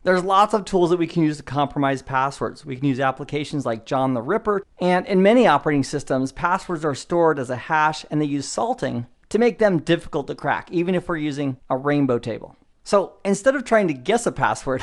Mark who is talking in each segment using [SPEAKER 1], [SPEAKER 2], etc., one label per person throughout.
[SPEAKER 1] There's lots of tools that we can use to compromise passwords. We can use applications like John the Ripper, and in many operating systems, passwords are stored as a hash and they use salting to make them difficult to crack, even if we're using a rainbow table. So instead of trying to guess a password,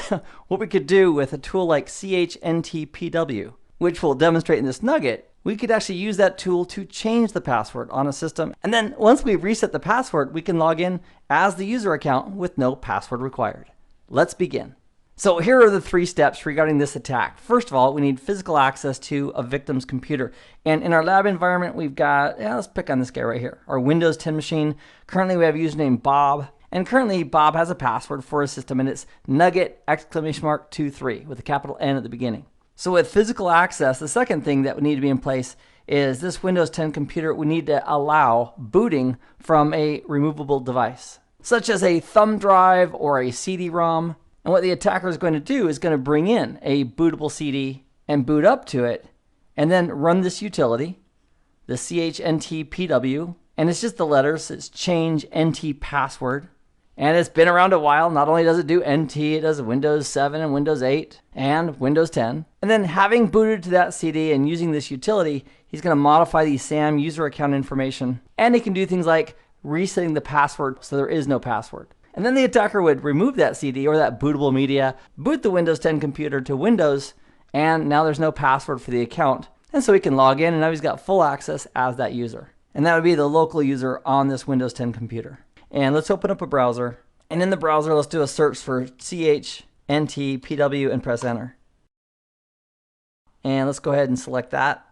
[SPEAKER 1] what we could do with a tool like CHNTPW, which we'll demonstrate in this nugget, we could actually use that tool to change the password on a system. And then once we reset the password, we can log in as the user account with no password required. Let's begin. So here are the 3 steps regarding this attack. First of all, we need physical access to a victim's computer. And in our lab environment, we've got, let's pick on this guy right here, our Windows 10 machine. Currently, we have username Bob. And currently, Bob has a password for his system, and it's nugget!23 with a capital N at the beginning. So with physical access, the second thing that would need to be in place is this Windows 10 computer, we need to allow booting from a removable device, such as a thumb drive or a CD-ROM. And what the attacker is going to do is going to bring in a bootable CD and boot up to it, and then run this utility, the CHNTPW, and it's just the letters, it's change NT password. And it's been around a while. Not only does it do NT, it does Windows 7 and Windows 8 and Windows 10. And then having booted to that CD and using this utility, he's going to modify the SAM user account information. And he can do things like resetting the password so there is no password. And then the attacker would remove that CD or that bootable media, boot the Windows 10 computer to Windows, and now there's no password for the account. And so he can log in, and now he's got full access as that user. And that would be the local user on this Windows 10 computer. And let's open up a browser. And in the browser, let's do a search for CHNTPW and press enter. And let's go ahead and select that.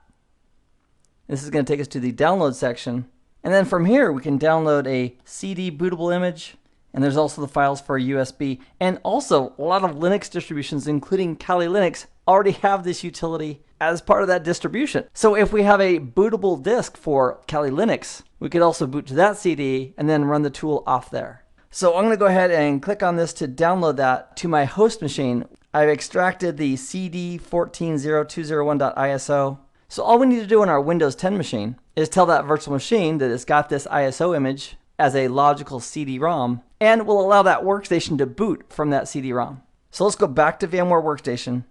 [SPEAKER 1] This is going to take us to the download section. And then from here, we can download a CD bootable image. And there's also the files for USB. And also, a lot of Linux distributions, including Kali Linux, already have this utility as part of that distribution. So if we have a bootable disk for Kali Linux, we could also boot to that CD and then run the tool off there. So I'm going to go ahead and click on this to download that to my host machine. I've extracted the cd140201.iso. So all we need to do on our Windows 10 machine is tell that virtual machine that it's got this ISO image as a logical CD-ROM, and we'll allow that workstation to boot from that CD-ROM. So let's go back to VMware Workstation,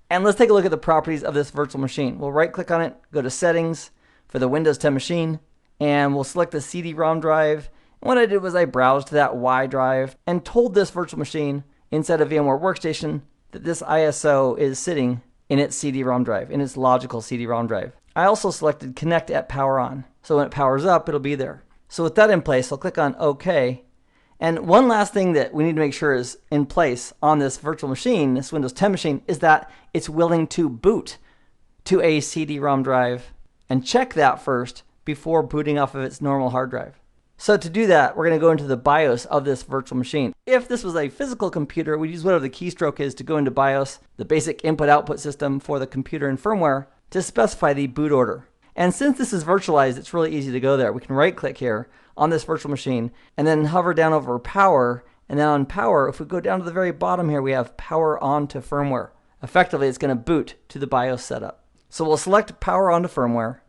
[SPEAKER 1] and let's take a look at the properties of this virtual machine. We'll right-click on it, go to Settings for the Windows 10 machine, and we'll select the CD-ROM drive. And what I did was I browsed to that Y drive and told this virtual machine inside of VMware Workstation that this ISO is sitting in its CD-ROM drive, in its logical CD-ROM drive. I also selected Connect at Power On, so when it powers up, it'll be there. So with that in place, I'll click on OK. And one last thing that we need to make sure is in place on this virtual machine, this Windows 10 machine, is that it's willing to boot to a CD-ROM drive, and check that first before booting off of its normal hard drive. So to do that, we're going to go into the BIOS of this virtual machine. If this was a physical computer, we'd use whatever the keystroke is to go into BIOS, the basic input-output system for the computer and firmware, to specify the boot order. And since this is virtualized, it's really easy to go there. We can right-click here on this virtual machine and then hover down over Power. And then on Power, if we go down to the very bottom here, we have Power On to Firmware. Effectively, it's going to boot to the BIOS setup. So we'll select Power On to Firmware.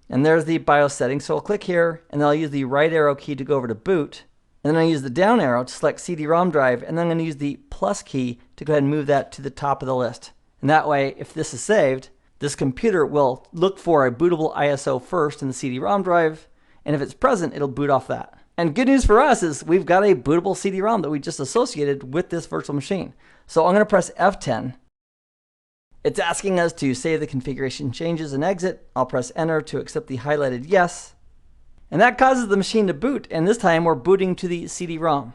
[SPEAKER 1] And there's the BIOS settings. So I'll click here, and then I'll use the right arrow key to go over to Boot. And then I'll use the down arrow to select CD-ROM drive. And then I'm going to use the plus key to go ahead and move that to the top of the list. And that way, if this is saved, this computer will look for a bootable ISO first in the CD-ROM drive, and if it's present, it'll boot off that. And good news for us is we've got a bootable CD-ROM that we just associated with this virtual machine. So I'm going to press F10. It's asking us to save the configuration changes and exit. I'll press Enter to accept the highlighted yes. And that causes the machine to boot, and this time we're booting to the CD-ROM.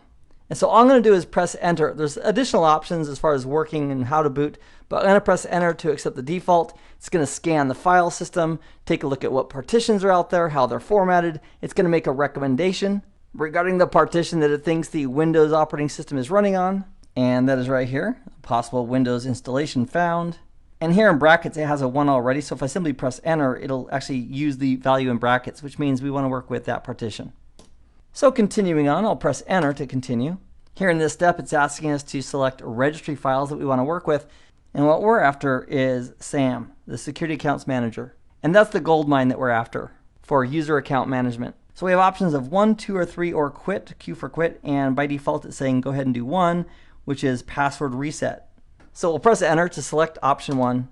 [SPEAKER 1] And so all I'm going to do is press Enter. There's additional options as far as working and how to boot, but I'm going to press Enter to accept the default. It's going to scan the file system, take a look at what partitions are out there, how they're formatted. It's going to make a recommendation regarding the partition that it thinks the Windows operating system is running on. And that is right here, possible Windows installation found. And here in brackets, it has a 1 already. So if I simply press Enter, it'll actually use the value in brackets, which means we want to work with that partition. So continuing on, I'll press Enter to continue. Here in this step, it's asking us to select registry files that we want to work with. And what we're after is SAM, the Security Accounts Manager. And that's the gold mine that we're after for user account management. So we have options of 1, 2, or 3, or quit, Q for quit. And by default, it's saying go ahead and do 1, which is password reset. So we'll press enter to select option 1.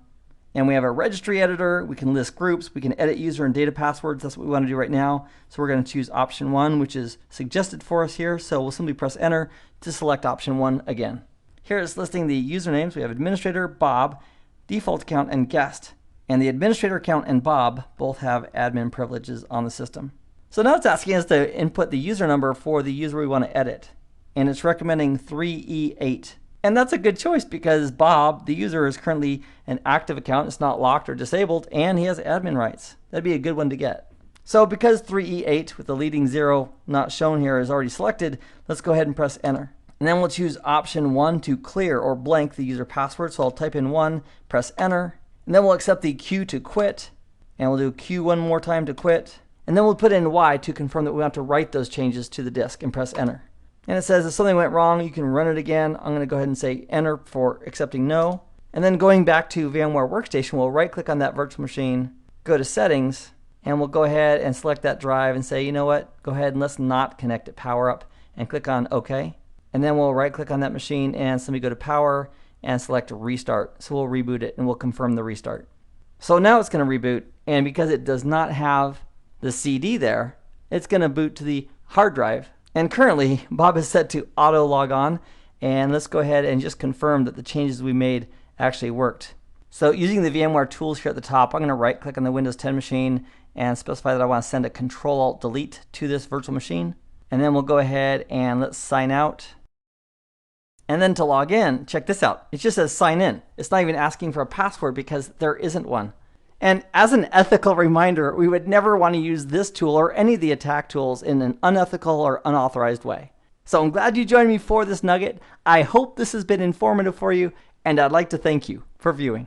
[SPEAKER 1] And we have a registry editor. We can list groups. We can edit user and data passwords. That's what we want to do right now. So we're going to choose option 1, which is suggested for us here. So we'll simply press enter to select option 1 again. Here it's listing the usernames. We have administrator, Bob, default account, and guest. And the administrator account and Bob both have admin privileges on the system. So now it's asking us to input the user number for the user we want to edit. And it's recommending 3E8. And that's a good choice because Bob, the user, is currently an active account. It's not locked or disabled, and he has admin rights. That'd be a good one to get. So because 3E8 with the leading 0 not shown here is already selected, let's go ahead and press enter. And then we'll choose option 1 to clear or blank the user password. So I'll type in 1, press enter, and then we'll accept the Q to quit, and we'll do Q one more time to quit, and then we'll put in Y to confirm that we want to write those changes to the disk and press enter. And it says if something went wrong, you can run it again. I'm going to go ahead and say enter for accepting no. And then going back to VMware Workstation, we'll right click on that virtual machine, go to settings, and we'll go ahead and select that drive and say, you know what, go ahead and let's not connect it, power up, and click on OK. And then we'll right click on that machine and simply go to power and select restart. So we'll reboot it and we'll confirm the restart. So now it's going to reboot, and because it does not have the CD there, it's going to boot to the hard drive. And currently, Bob is set to auto log on, and let's go ahead and just confirm that the changes we made actually worked. So using the VMware tools here at the top, I'm going to right click on the Windows 10 machine and specify that I want to send a Control-Alt-Delete to this virtual machine. And then we'll go ahead and let's sign out. And then to log in, check this out. It just says sign in. It's not even asking for a password because there isn't one. And as an ethical reminder, we would never want to use this tool or any of the attack tools in an unethical or unauthorized way. So I'm glad you joined me for this nugget. I hope this has been informative for you, and I'd like to thank you for viewing.